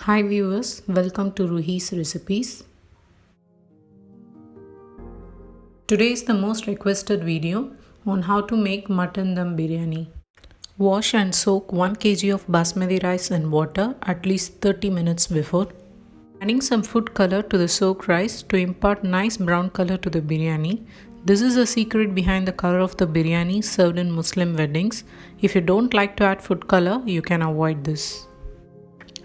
Hi viewers, welcome to Ruhi's Recipes. Today is the most requested video on how to make mutton dum biryani. Wash and soak 1 kg of basmati rice in water at least 30 minutes before. Adding some food color to the soaked rice to impart nice brown color to the biryani. This is the secret behind the color of the biryani served in Muslim weddings. If you don't like to add food color, you can avoid this.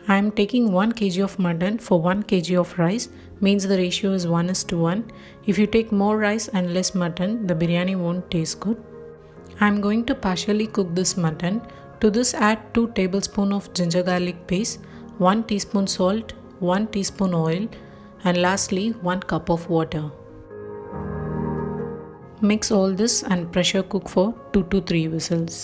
I am taking 1 kg of mutton for 1 kg of rice, means the ratio is 1:1. If you take more rice and less mutton, the biryani won't taste good. I am going to partially cook this mutton. To this add 2 tablespoons of ginger garlic paste, 1 teaspoon salt, 1 teaspoon oil and lastly 1 cup of water. Mix all this and pressure cook for 2 to 3 whistles.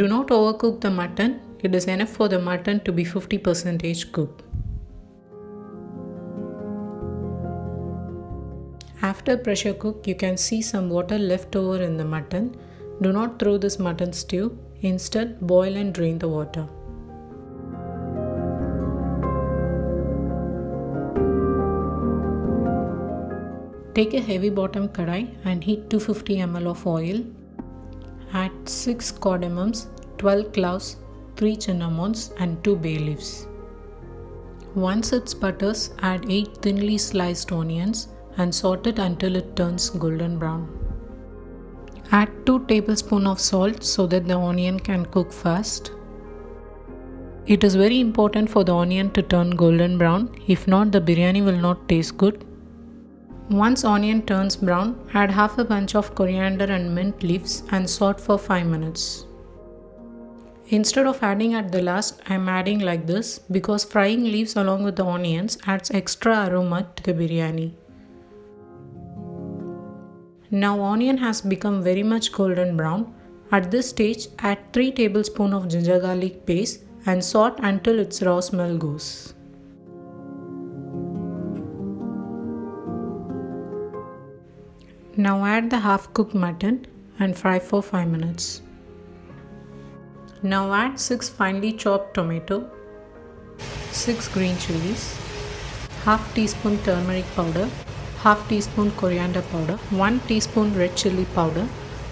Do not overcook the mutton. It is enough for the mutton to be 50% cooked. After pressure cook, you can see some water left over in the mutton. Do not throw this mutton stew. Instead, boil and drain the water. Take a heavy bottom kadai and heat 250 ml of oil. Add 6 cardamoms, 12 cloves, 3 cinnamons and 2 bay leaves. Once it sputters, add 8 thinly sliced onions and saute it until it turns golden brown. Add 2 tablespoons of salt so that the onion can cook fast. It is very important for the onion to turn golden brown, if not the biryani will not taste good. Once onion turns brown, add half a bunch of coriander and mint leaves and saute for 5 minutes. Instead of adding at the last, I am adding like this because frying leaves along with the onions adds extra aroma to the biryani. Now onion has become very much golden brown. At this stage, add 3 tablespoons of ginger garlic paste and saute until its raw smell goes. Now add the half cooked mutton and fry for 5 minutes. Now add 6 finely chopped tomato, 6 green chilies, half teaspoon turmeric powder, half teaspoon coriander powder, 1 teaspoon red chili powder.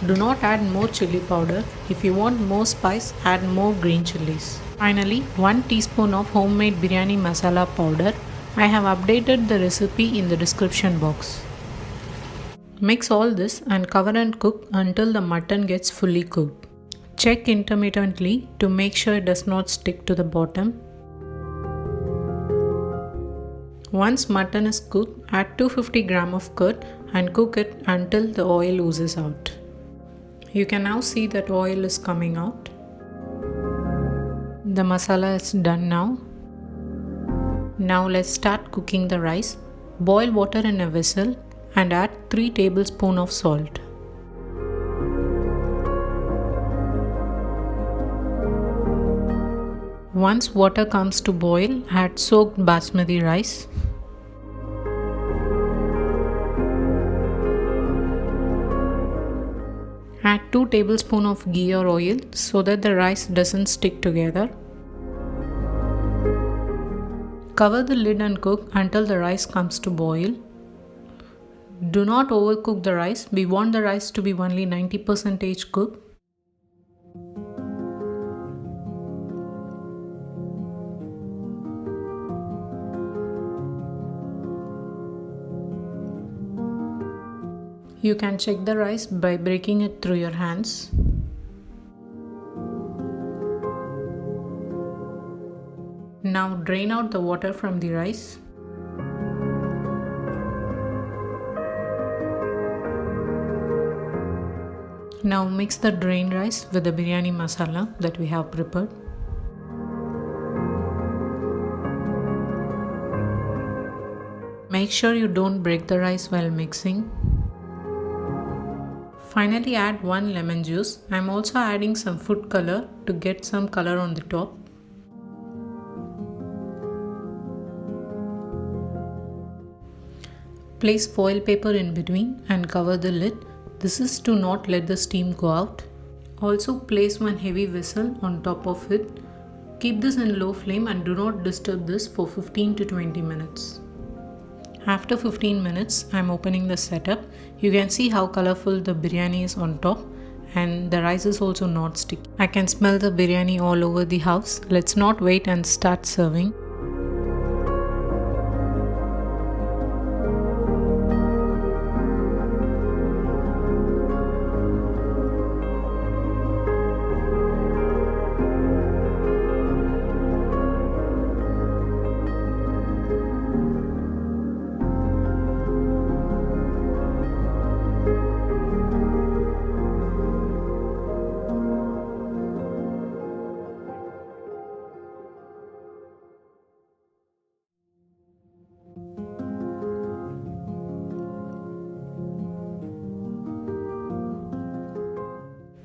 Do not add more chili powder. If you want more spice, add more green chilies. Finally, 1 teaspoon of homemade biryani masala powder. I have updated the recipe in the description box. Mix all this and cover and cook until the mutton gets fully cooked. Check intermittently to make sure it does not stick to the bottom. Once mutton is cooked, add 250 grams of curd and cook it until the oil oozes out. You can now see that oil is coming out. The masala is done now. Now let's start cooking the rice. Boil water in a vessel and add 3 tablespoons of salt. Once water comes to boil, add soaked basmati rice. Add 2 tablespoons of ghee or oil so that the rice doesn't stick together. Cover the lid and cook until the rice comes to boil. Do not overcook the rice. We want the rice to be only 90% cooked. You can check the rice by breaking it through your hands. Now drain out the water from the rice. Now mix the drained rice with the biryani masala that we have prepared. Make sure you don't break the rice while mixing. Finally add 1 lemon juice. I am also adding some food color to get some color on the top. Place foil paper in between and cover the lid. This is to not let the steam go out. Also place one heavy vessel on top of it. Keep this in low flame and do not disturb this for 15 to 20 minutes. After 15 minutes, I'm opening the setup. You can see how colorful the biryani is on top, and the rice is also not sticky. I can smell the biryani all over the house. Let's not wait and start serving.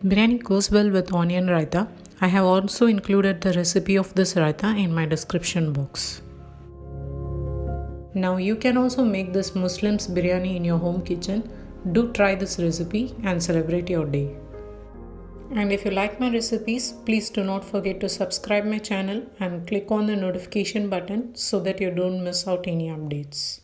Biryani goes well with onion raita. I have also included the recipe of this raita in my description box. Now you can also make this Muslim's biryani in your home kitchen. Do try this recipe and celebrate your day. And if you like my recipes, please do not forget to subscribe my channel and click on the notification button so that you don't miss out any updates.